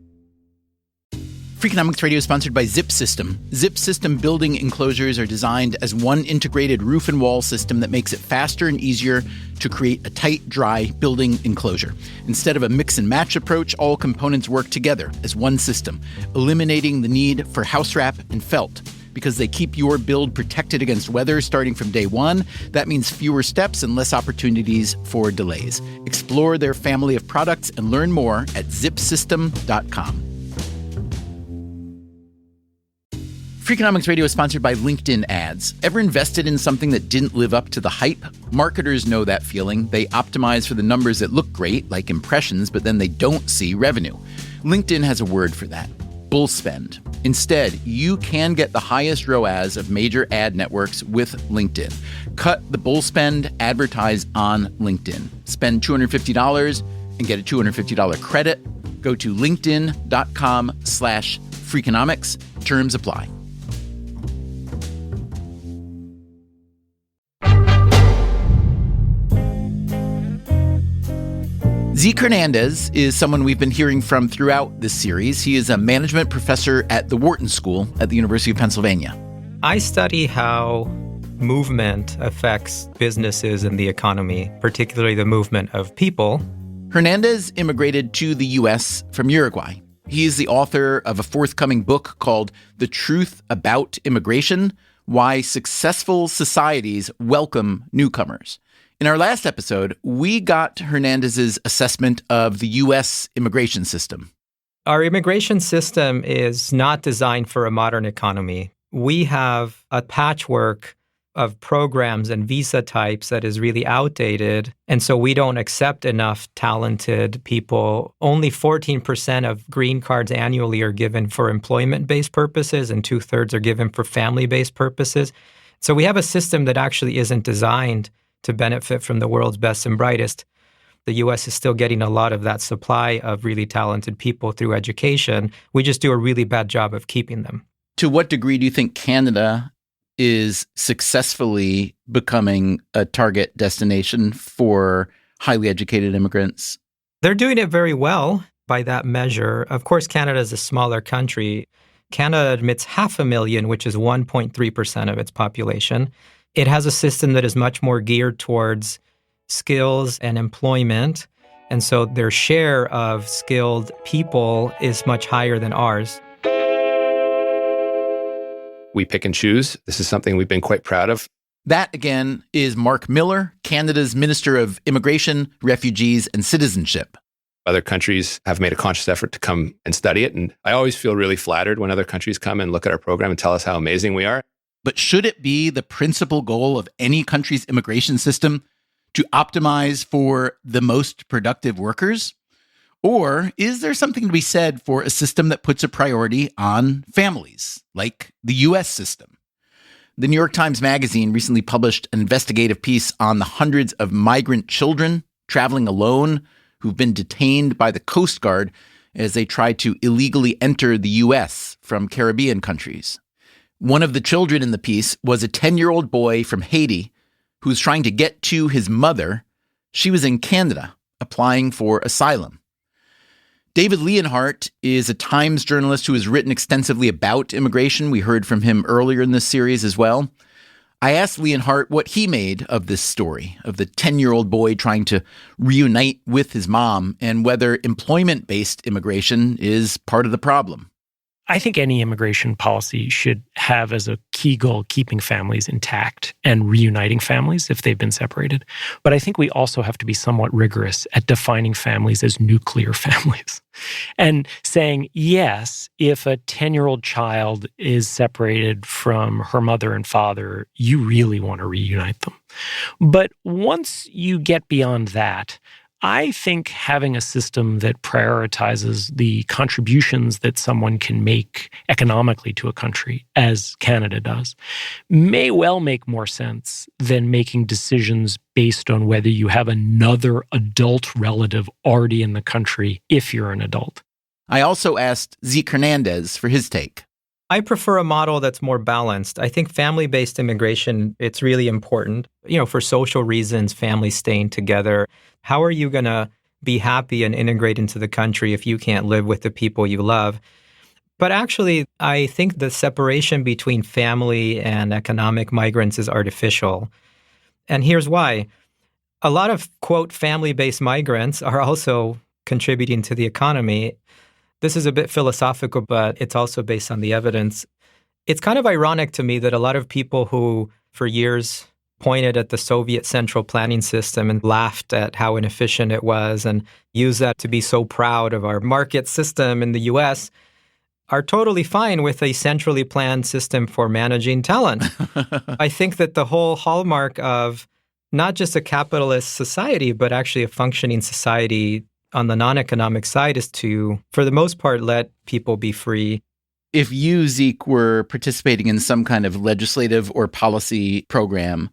[SPEAKER 1] Freakonomics Radio is sponsored by Zip System. Zip System building enclosures are designed as one integrated roof and wall system that makes it faster and easier to create a tight, dry building enclosure. Instead of a mix and match approach, all components work together as one system, eliminating the need for house wrap and felt. Because they keep your build protected against weather starting from day one, that means fewer steps and less opportunities for delays. Explore their family of products and learn more at zipsystem.com. Freakonomics Radio is sponsored by LinkedIn Ads. Ever invested in something that didn't live up to the hype? Marketers know that feeling. They optimize for the numbers that look great, like impressions, but then they don't see revenue. LinkedIn has a word for that: bull spend. Instead, you can get the highest ROAS of major ad networks with LinkedIn. Cut the bull spend, advertise on LinkedIn. Spend $250 and get a $250 credit. Go to linkedin.com/Freakonomics. Terms apply. Zeke Hernandez is someone we've been hearing from throughout this series. He is a management professor at the Wharton School at the University of Pennsylvania.
[SPEAKER 2] I study how movement affects businesses and the economy, particularly the movement of people.
[SPEAKER 1] Hernandez immigrated to the U.S. from Uruguay. He is the author of a forthcoming book called The Truth About Immigration: Why Successful Societies Welcome Newcomers. In our last episode, we got Hernandez's assessment of the U.S. immigration system.
[SPEAKER 2] Our immigration system is not designed for a modern economy. We have a patchwork of programs and visa types that is really outdated. And so we don't accept enough talented people. Only 14% of green cards annually are given for employment-based purposes, and 2/3 are given for family-based purposes. So we have a system that actually isn't designed to benefit from the world's best and brightest. The U.S. is still getting a lot of that supply of really talented people through education. We just do a really bad job of keeping them.
[SPEAKER 1] To what degree do you think Canada is successfully becoming a target destination for highly educated immigrants?
[SPEAKER 2] They're doing it very well by that measure. Of course, Canada is a smaller country. Canada admits 500,000, which is 1.3% of its population. It has a system that is much more geared towards skills and employment. And so their share of skilled people is much higher than ours.
[SPEAKER 5] We pick and choose. This is something we've been quite proud of.
[SPEAKER 1] That, again, is Mark Miller, Canada's Minister of Immigration, Refugees, and Citizenship.
[SPEAKER 5] Other countries have made a conscious effort to come and study it. And I always feel really flattered when other countries come and look at our program and tell us how amazing we are.
[SPEAKER 1] But should it be the principal goal of any country's immigration system to optimize for the most productive workers? Or is there something to be said for a system that puts a priority on families, like the U.S. system? The New York Times Magazine recently published an investigative piece on the hundreds of migrant children traveling alone who've been detained by the Coast Guard as they try to illegally enter the U.S. from Caribbean countries. One of the children in the piece was a 10-year-old boy from Haiti who was trying to get to his mother. She was in Canada applying for asylum. David Leonhardt is a Times journalist who has written extensively about immigration. We heard from him earlier in this series as well. I asked Leonhardt what he made of this story of the 10-year-old boy trying to reunite with his mom and whether employment-based immigration is part of the problem.
[SPEAKER 3] I think any immigration policy should have as a key goal keeping families intact and reuniting families if they've been separated. But I think we also have to be somewhat rigorous at defining families as nuclear families and saying, yes, if a 10-year-old child is separated from her mother and father, you really want to reunite them. But once you get beyond that, I think having a system that prioritizes the contributions that someone can make economically to a country, as Canada does, may well make more sense than making decisions based on whether you have another adult relative already in the country if you're an adult.
[SPEAKER 1] I also asked Zeke Hernandez for his take.
[SPEAKER 2] I prefer a model that's more balanced. I think family-based immigration, it's really important. For social reasons, families staying together. How are you going to be happy and integrate into the country if you can't live with the people you love? But actually, I think the separation between family and economic migrants is artificial. And here's why. A lot of, quote, family-based migrants are also contributing to the economy. This is a bit philosophical, but it's also based on the evidence. It's kind of ironic to me that a lot of people who, for years, pointed at the Soviet central planning system and laughed at how inefficient it was and used that to be so proud of our market system in the U.S. are totally fine with a centrally planned system for managing talent. I think that the whole hallmark of not just a capitalist society, but actually a functioning society on the non-economic side is to, for the most part, let people be free.
[SPEAKER 1] If you, Zeke, were participating in some kind of legislative or policy program,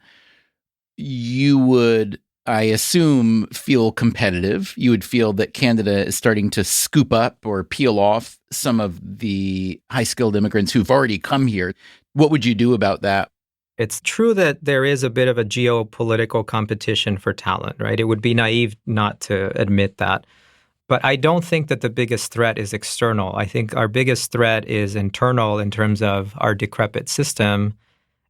[SPEAKER 1] you would, I assume, feel competitive. You would feel that Canada is starting to scoop up or peel off some of the high-skilled immigrants who've already come here. What would you do about that?
[SPEAKER 2] It's true that there is a bit of a geopolitical competition for talent, right? It would be naive not to admit that. But I don't think that the biggest threat is external. I think our biggest threat is internal in terms of our decrepit system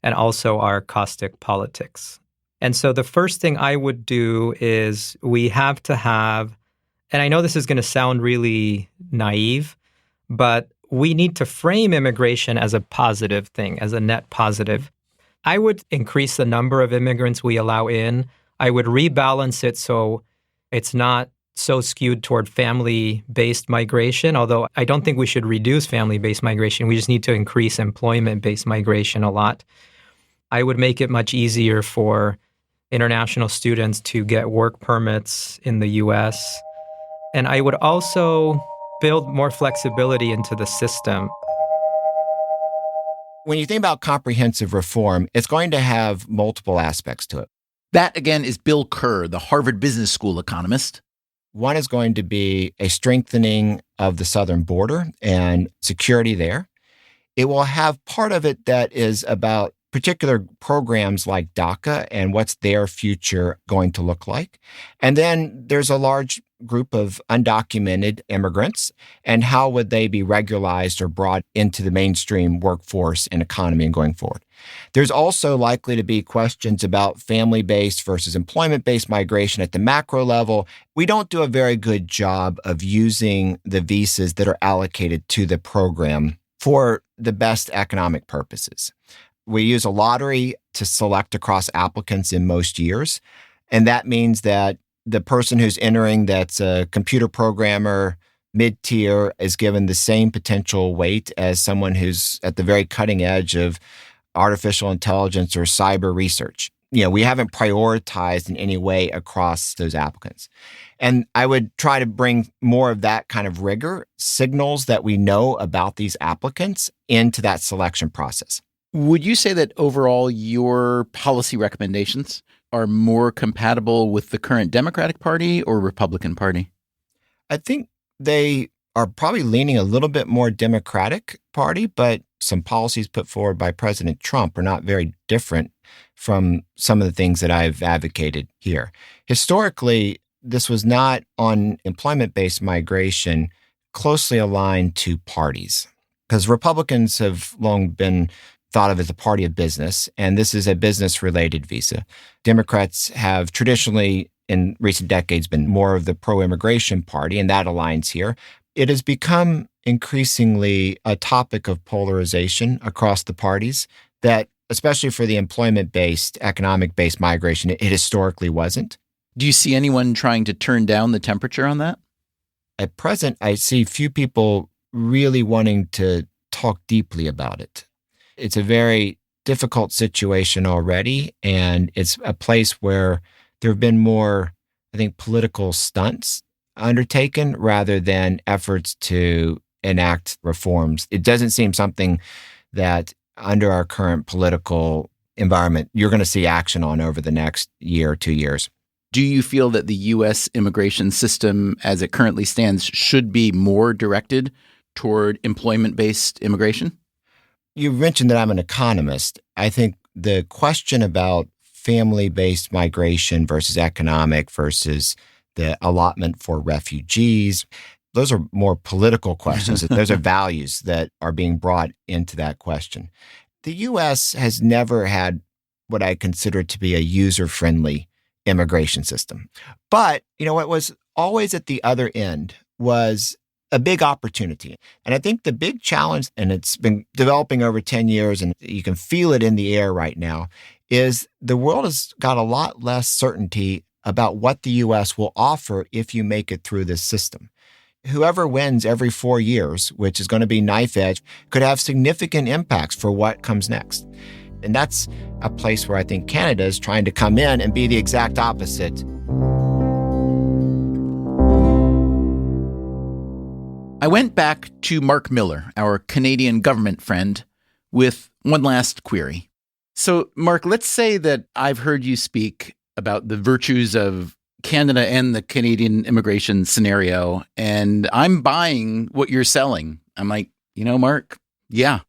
[SPEAKER 2] and also our caustic politics. And so the first thing I would do is we have to have, and I know this is going to sound really naive, but we need to frame immigration as a positive thing, as a net positive. I would increase the number of immigrants we allow in. I would rebalance it so it's not so skewed toward family-based migration, although I don't think we should reduce family-based migration. We just need to increase employment-based migration a lot. I would make it much easier for international students to get work permits in the U.S. And I would also build more flexibility into the system.
[SPEAKER 7] When you think about comprehensive reform, it's going to have multiple aspects to it.
[SPEAKER 1] That, again, is Bill Kerr, the Harvard Business School economist.
[SPEAKER 7] One is going to be a strengthening of the southern border and security there. It will have part of it that is about particular programs like DACA and what's their future going to look like. And then there's a large group of undocumented immigrants, and how would they be regularized or brought into the mainstream workforce and economy and going forward. There's also likely to be questions about family-based versus employment-based migration at the macro level. We don't do a very good job of using the visas that are allocated to the program for the best economic purposes. We use a lottery to select across applicants in most years, and that means that the person who's entering that's a computer programmer, mid-tier, is given the same potential weight as someone who's at the very cutting edge of artificial intelligence or cyber research. We haven't prioritized in any way across those applicants. And I would try to bring more of that kind of rigor, signals that we know about these applicants into that selection process.
[SPEAKER 1] Would you say that overall your policy recommendations are more compatible with the current Democratic Party or Republican Party?
[SPEAKER 7] I think they are probably leaning a little bit more Democratic Party, but some policies put forward by President Trump are not very different from some of the things that I've advocated here. Historically, this was not on employment-based migration closely aligned to parties, because Republicans have long been thought of as a party of business, and this is a business-related visa. Democrats have traditionally, in recent decades, been more of the pro-immigration party, and that aligns here. It has become increasingly a topic of polarization across the parties that, especially for the employment-based, economic-based migration, it historically wasn't.
[SPEAKER 1] Do you see anyone trying to turn down the temperature on that?
[SPEAKER 7] At present, I see few people really wanting to talk deeply about it. It's a very difficult situation already, and it's a place where there have been more, I think, political stunts undertaken rather than efforts to enact reforms. It doesn't seem something that under our current political environment, you're going to see action on over the next year or 2 years.
[SPEAKER 1] Do you feel that the U.S. immigration system as it currently stands should be more directed toward employment-based immigration?
[SPEAKER 7] You mentioned that I'm an economist. I think the question about family-based migration versus economic versus the allotment for refugees, those are more political questions. Those are values that are being brought into that question. The U.S. has never had what I consider to be a user-friendly immigration system. But, what was always at the other end was a big opportunity. And I think the big challenge, and it's been developing over 10 years, and you can feel it in the air right now, is the world has got a lot less certainty about what the U.S. will offer if you make it through this system. whoever wins every 4 years, which is going to be knife edge, could have significant impacts for what comes next. And that's a place where I think Canada is trying to come in and be the exact opposite.
[SPEAKER 1] I went back to Mark Miller, our Canadian government friend, with one last query. So, Mark, let's say that I've heard you speak about the virtues of Canada and the Canadian immigration scenario, and I'm buying what you're selling. I'm like, Mark, yeah,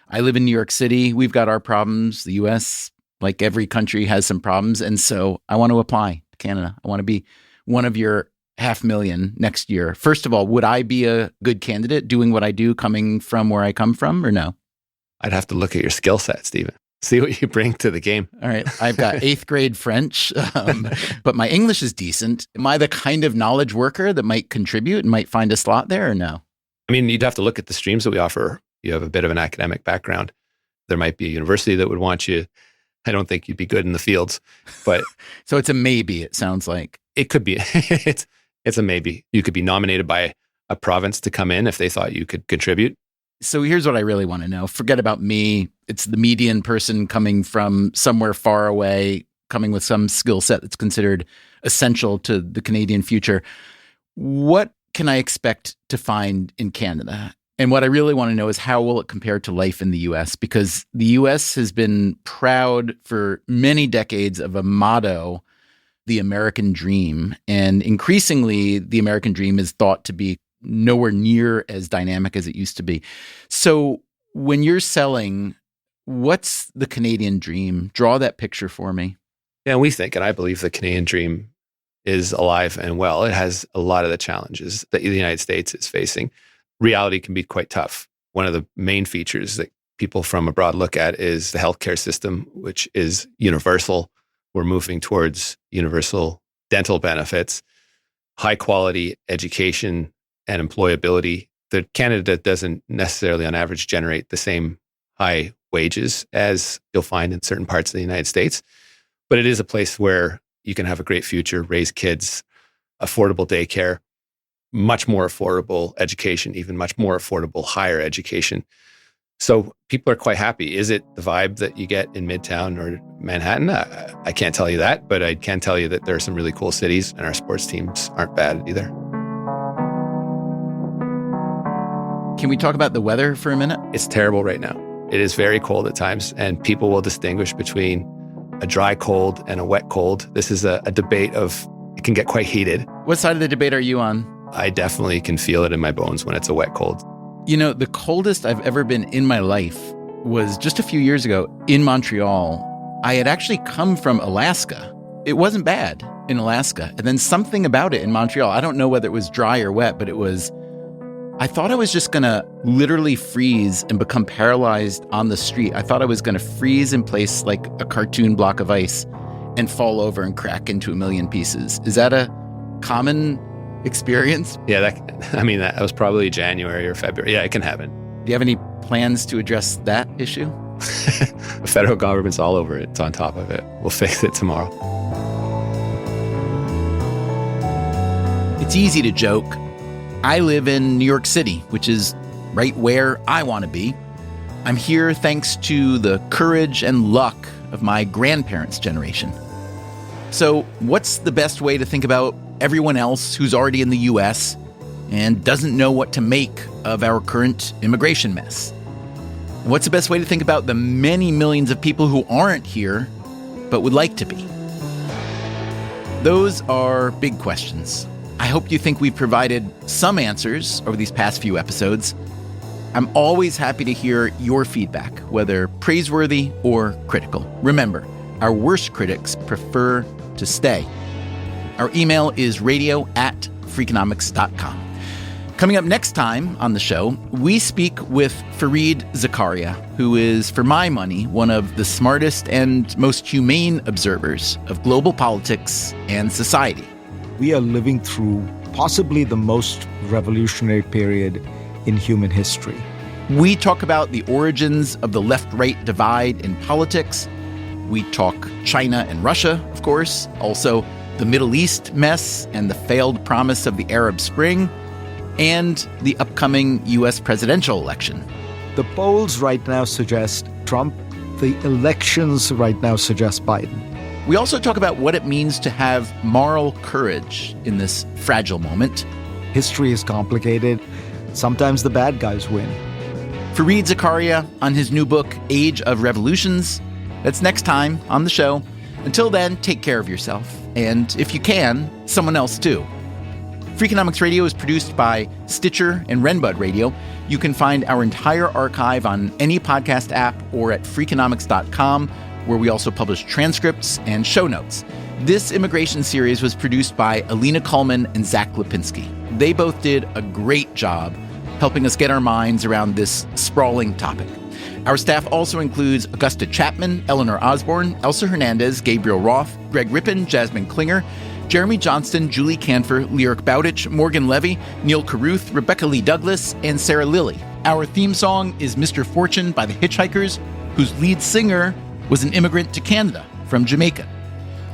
[SPEAKER 1] I live in New York City. We've got our problems. The U.S., like every country, has some problems. And so I want to apply to Canada. I want to be one of your 500,000 next year. First of all, would I be a good candidate doing what I do, coming from where I come from, or no?
[SPEAKER 5] I'd have to look at your skill set, Stephen. See what you bring to the game.
[SPEAKER 1] All right. I've got 8th grade French, but my English is decent. Am I the kind of knowledge worker that might contribute and might find a slot there, or no?
[SPEAKER 5] I mean, you'd have to look at the streams that we offer. You have a bit of an academic background. There might be a university that would want you. I don't think you'd be good in the fields, but
[SPEAKER 1] so it's a maybe, it sounds like.
[SPEAKER 5] It could be. It's a maybe. You could be nominated by a province to come in if they thought you could contribute.
[SPEAKER 1] So here's what I really want to know. Forget about me. It's the median person coming from somewhere far away, coming with some skill set that's considered essential to the Canadian future. What can I expect to find in Canada? And what I really want to know is how will it compare to life in the U.S.? Because the U.S. has been proud for many decades of a motto, the American dream. And increasingly, the American dream is thought to be nowhere near as dynamic as it used to be. So when you're selling, what's the Canadian dream? Draw that picture for me.
[SPEAKER 5] Yeah, we think, and I believe the Canadian dream is alive and well. It has a lot of the challenges that the United States is facing. Reality can be quite tough. One of the main features that people from abroad look at is the healthcare system, which is universal. We're moving towards universal dental benefits, high quality education, and employability. That Canada doesn't necessarily on average generate the same high wages as you'll find in certain parts of the United States. But it is a place where you can have a great future, raise kids, affordable daycare, much more affordable education, even much more affordable higher education. So people are quite happy. Is it the vibe that you get in Midtown or Manhattan? I can't tell you that, but I can tell you that there are some really cool cities and our sports teams aren't bad either.
[SPEAKER 1] Can we talk about the weather for a minute?
[SPEAKER 5] It's terrible right now. It is very cold at times, and people will distinguish between a dry cold and a wet cold. This is a debate of, it can get quite heated.
[SPEAKER 1] What side of the debate are you on?
[SPEAKER 5] I definitely can feel it in my bones when it's a wet cold.
[SPEAKER 1] The coldest I've ever been in my life was just a few years ago in Montreal. I had actually come from Alaska. It wasn't bad in Alaska. And then something about it in Montreal, I don't know whether it was dry or wet, but I thought I was just going to literally freeze and become paralyzed on the street. I thought I was going to freeze in place like a cartoon block of ice and fall over and crack into a million pieces. Is that a common experience?
[SPEAKER 5] Yeah, that was probably January or February. Yeah, it can happen.
[SPEAKER 1] Do you have any plans to address that issue?
[SPEAKER 5] The federal government's all over it. It's on top of it. We'll fix it tomorrow.
[SPEAKER 1] It's easy to joke. I live in New York City, which is right where I want to be. I'm here thanks to the courage and luck of my grandparents' generation. So what's the best way to think about everyone else who's already in the U.S. and doesn't know what to make of our current immigration mess? What's the best way to think about the many millions of people who aren't here but would like to be? Those are big questions. I hope you think we've provided some answers over these past few episodes. I'm always happy to hear your feedback, whether praiseworthy or critical. Remember, our worst critics prefer to stay. Our email is radio@freakonomics.com. Coming up next time on the show, we speak with Fareed Zakaria, who is, for my money, one of the smartest and most humane observers of global politics and society.
[SPEAKER 10] We are living through possibly the most revolutionary period in human history.
[SPEAKER 1] We talk about the origins of the left-right divide in politics. We talk China and Russia, of course, also the Middle East mess and the failed promise of the Arab Spring. and the upcoming U.S. presidential election.
[SPEAKER 10] The polls right now suggest Trump. The elections right now suggest Biden.
[SPEAKER 1] We also talk about what it means to have moral courage in this fragile moment.
[SPEAKER 10] History is complicated. Sometimes the bad guys win.
[SPEAKER 1] Fareed Zakaria on his new book, Age of Revolutions. That's next time on the show. Until then, take care of yourself. And if you can, someone else too. Freakonomics Radio is produced by Stitcher and Renbud Radio. You can find our entire archive on any podcast app or at Freakonomics.com, where we also publish transcripts and show notes. This immigration series was produced by Alina Kullman and Zach Lipinski. They both did a great job helping us get our minds around this sprawling topic. Our staff also includes Augusta Chapman, Eleanor Osborne, Elsa Hernandez, Gabriel Roth, Greg Rippin, Jasmine Klinger, Jeremy Johnston, Julie Canfer, Lyric Bowditch, Morgan Levy, Neil Carruth, Rebecca Lee Douglas, and Sarah Lilly. Our theme song is Mr. Fortune by the Hitchhikers, whose lead singer was an immigrant to Canada from Jamaica.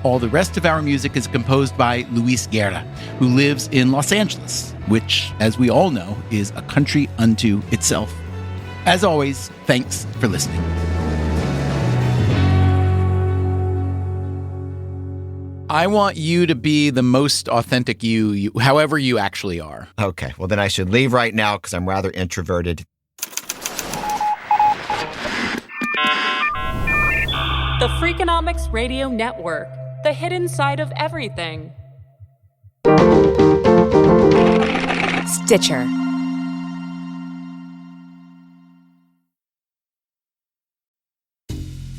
[SPEAKER 1] All the rest of our music is composed by Luis Guerra, who lives in Los Angeles, which, as we all know, is a country unto itself. As always, thanks for listening. I want you to be the most authentic you, however you actually are.
[SPEAKER 7] Okay, well then I should leave right now because I'm rather introverted.
[SPEAKER 6] The Freakonomics Radio Network, the hidden side of everything.
[SPEAKER 11] Stitcher.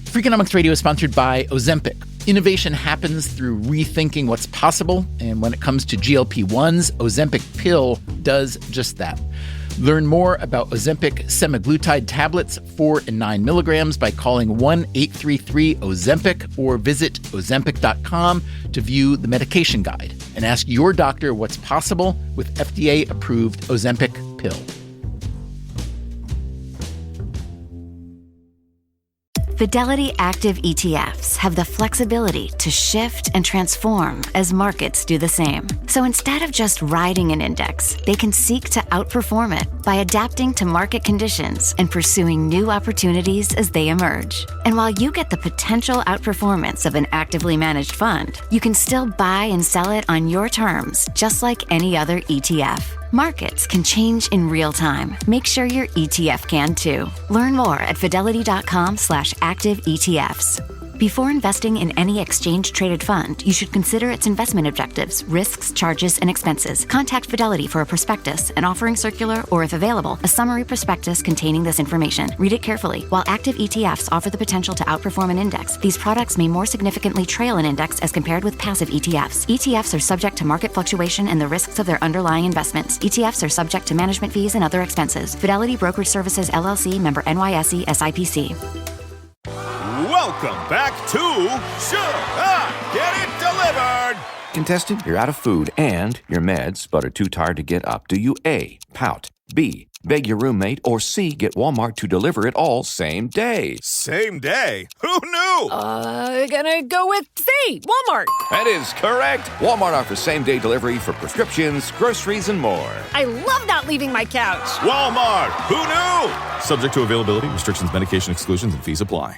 [SPEAKER 1] Freakonomics Radio is sponsored by Ozempic. Innovation happens through rethinking what's possible, and when it comes to GLP-1s, Ozempic Pill does just that. Learn more about Ozempic semaglutide tablets, 4 and 9 milligrams, by calling 1-833-OZEMPIC or visit Ozempic.com to view the medication guide and ask your doctor what's possible with FDA-approved Ozempic Pill.
[SPEAKER 12] Fidelity Active ETFs have the flexibility to shift and transform as markets do the same. So instead of just riding an index, they can seek to outperform it by adapting to market conditions and pursuing new opportunities as they emerge. And while you get the potential outperformance of an actively managed fund, you can still buy and sell it on your terms, just like any other ETF. Markets can change in real time. Make sure your ETF can too. Learn more at fidelity.com/active ETFs. Before investing in any exchange-traded fund, you should consider its investment objectives, risks, charges, and expenses. Contact Fidelity for a prospectus, an offering circular, or if available, a summary prospectus containing this information. Read it carefully. While active ETFs offer the potential to outperform an index, these products may more significantly trail an index as compared with passive ETFs. ETFs are subject to market fluctuation and the risks of their underlying investments. ETFs are subject to management fees and other expenses. Fidelity Brokerage Services, LLC, member NYSE, SIPC.
[SPEAKER 13] Welcome back to Should I Get It Delivered?
[SPEAKER 14] Contestant, you're out of food and your meds, but are too tired to get up. Do you A, pout, B, beg your roommate, or C, get Walmart to deliver it all same day?
[SPEAKER 13] Same day? Who knew?
[SPEAKER 11] Gonna go with C, Walmart.
[SPEAKER 14] That is correct. Walmart offers same-day delivery for prescriptions, groceries, and more.
[SPEAKER 11] I love not leaving my couch.
[SPEAKER 13] Walmart. Who knew? Subject to availability, restrictions, medication exclusions, and fees apply.